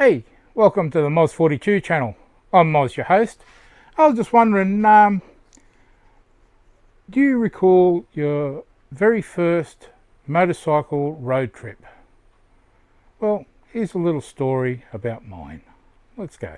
Hey, welcome to the Moz42 channel. I'm Moz, your host. I was just wondering, do you recall your very first motorcycle road trip? Well, here's a little story about mine. Let's go.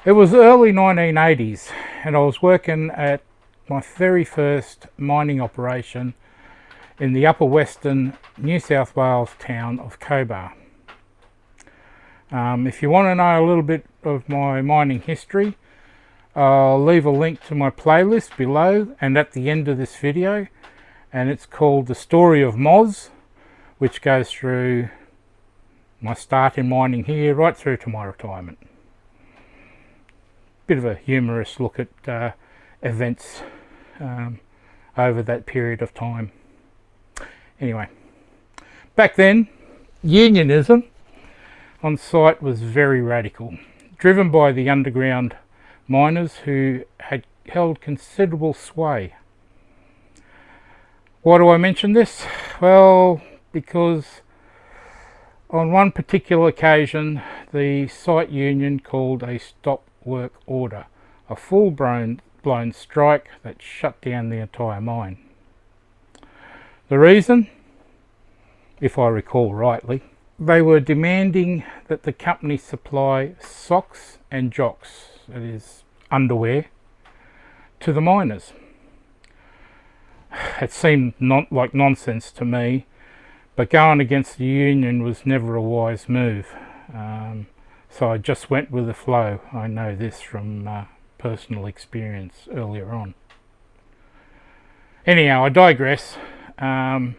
It was early 1980s and I was working at my very first mining operation in the upper western New South Wales town of Cobar. If you want to know a little bit of my mining history, I'll leave a link to my playlist below and at the end of this video, and it's called The Story of Moz, which goes through my start in mining here right through to my retirement. Bit of a humorous look at events over that period of time. Anyway, back then unionism on site was very radical, driven by the underground miners who had held considerable sway. Why do I mention this? Well, because on one particular occasion the site union called a stop work order, a full-blown strike that shut down the entire mine. The reason, if I recall rightly, they were demanding that the company supply socks and jocks, that is underwear, to the miners. It seemed like nonsense to me, but going against the union was never a wise move. So I just went with the flow. I know this from personal experience earlier on. Anyhow, I digress. Enough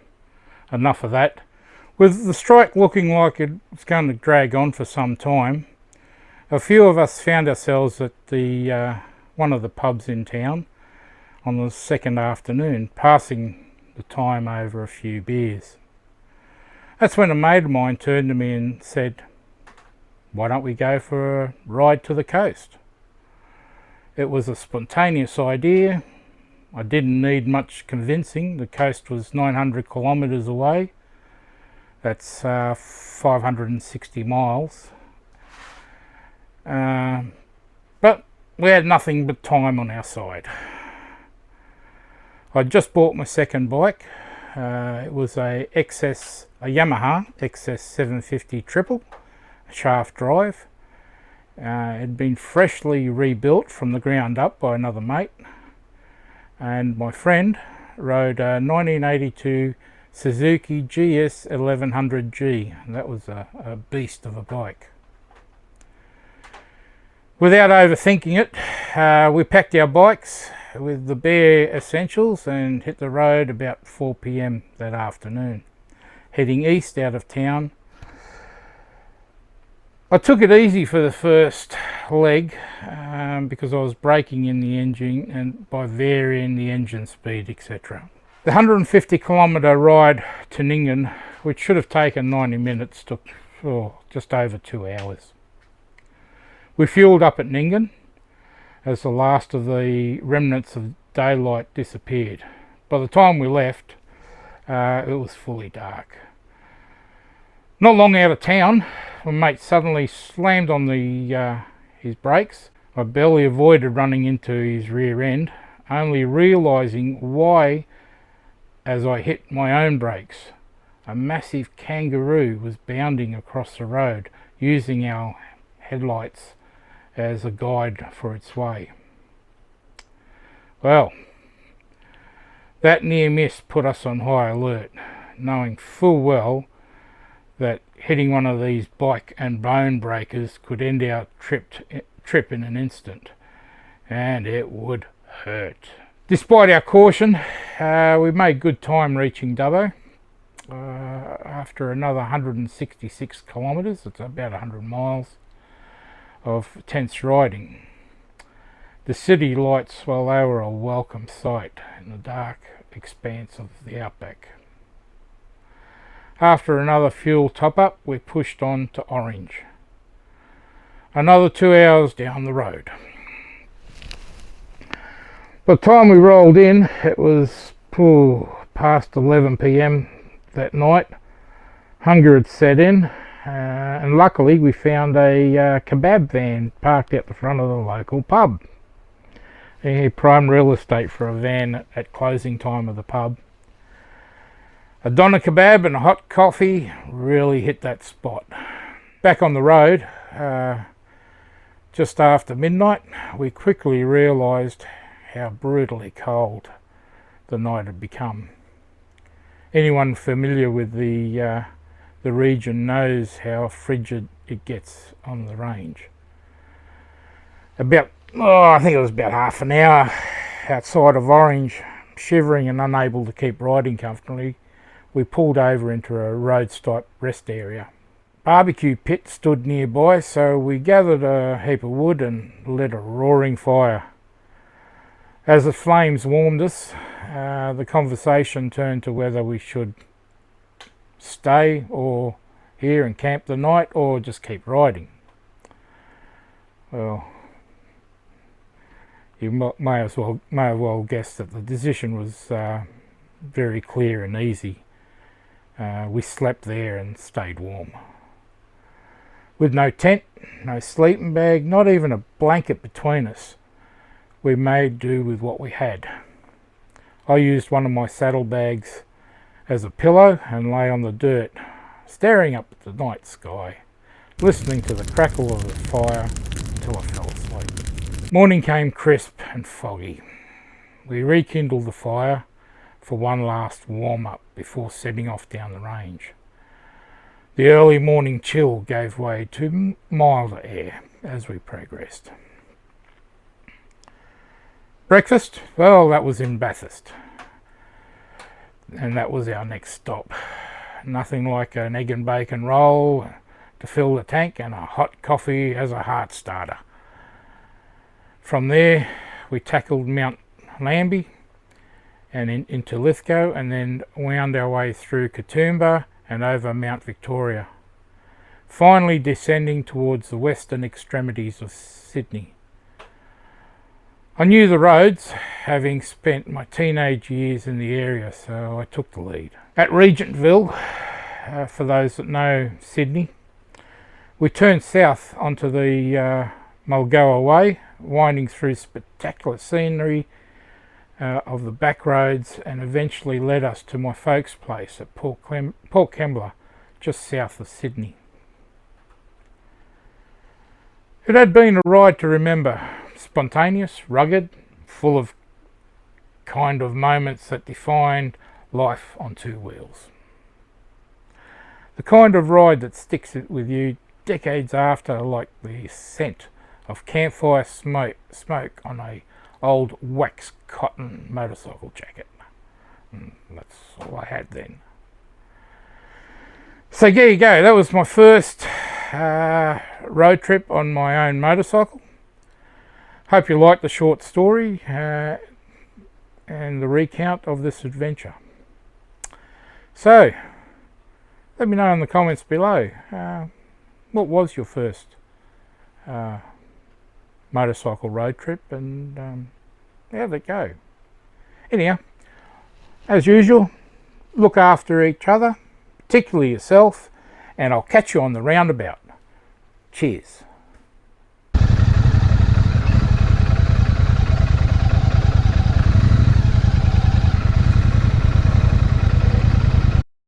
of that. With the strike looking like it was going to drag on for some time, a few of us found ourselves at the one of the pubs in town on the second afternoon, passing the time over a few beers. That's when a mate of mine turned to me and said, "Why don't we go for a ride to the coast?" It was a spontaneous idea. I didn't need much convincing. The coast was 900 kilometres away. That's 560 miles. But we had nothing but time on our side. I just bought my second bike. It was a Yamaha XS 750 triple. Shaft drive. It had been freshly rebuilt from the ground up by another mate, and my friend rode a 1982 Suzuki GS 1100G. That was a beast of a bike. Without overthinking it, we packed our bikes with the bare essentials and hit the road about 4 p.m. that afternoon, heading east out of town. I took it easy for the first leg because I was braking in the engine and by varying the engine speed, etc. The 150 kilometre ride to Nyngan, which should have taken 90 minutes, took just over 2 hours. We fueled up at Nyngan as the last of the remnants of daylight disappeared. By the time we left, it was fully dark. Not long out of town, my mate suddenly slammed on his brakes. I barely avoided running into his rear end, only realising why as I hit my own brakes. A massive kangaroo was bounding across the road, using our headlights as a guide for its way. Well, that near miss put us on high alert, knowing full well that hitting one of these bike and bone breakers could end our trip in an instant, and it would hurt. Despite our caution, we made good time reaching Dubbo. After another 166 kilometres, it's about 100 miles of tense riding. The city lights, well, they were a welcome sight in the dark expanse of the outback. After another fuel top up, we pushed on to Orange. Another 2 hours down the road. By the time we rolled in, it was past 11 p.m. that night. Hunger had set in, and luckily we found a kebab van parked out the front of the local pub. Prime real estate for a van at closing time of the pub. A doner kebab and a hot coffee really hit that spot. Back on the road, just after midnight, we quickly realised how brutally cold the night had become. Anyone familiar with the region knows how frigid it gets on the range. I think it was about half an hour outside of Orange, shivering and unable to keep riding comfortably, we pulled over into a road-stop rest area. Barbecue pit stood nearby, so we gathered a heap of wood and lit a roaring fire. As the flames warmed us, the conversation turned to whether we should stay here and camp the night or just keep riding. Well, you may have well guessed that the decision was very clear and easy. We slept there and stayed warm. With no tent, no sleeping bag, not even a blanket between us, we made do with what we had. I used one of my saddlebags as a pillow and lay on the dirt, staring up at the night sky, listening to the crackle of the fire until I fell asleep. Morning came crisp and foggy. We rekindled the fire for one last warm-up before setting off down the range. The early morning chill gave way to milder air as we progressed. Breakfast? Well, that was in Bathurst. And that was our next stop. Nothing like an egg and bacon roll to fill the tank and a hot coffee as a heart starter. From there, we tackled Mount Lambie and into Lithgow, and then wound our way through Katoomba and over Mount Victoria, finally descending towards the western extremities of Sydney. I knew the roads, having spent my teenage years in the area, so I took the lead. At Regentville, for those that know Sydney, we turned south onto the Mulgoa Way, winding through spectacular scenery of the back roads, and eventually led us to my folks' place at Port Kembla, just south of Sydney. It had been a ride to remember, spontaneous, rugged, full of kind of moments that defined life on two wheels. The kind of ride that sticks it with you decades after, like the scent of campfire smoke on a old wax cotton motorcycle jacket. That's all I had then. So there you go, that was my first road trip on my own motorcycle. Hope you liked the short story and the recount of this adventure. So, let me know in the comments below, what was your first motorcycle road trip, and how did it go? Anyhow, as usual, look after each other, particularly yourself, and I'll catch you on the roundabout. Cheers.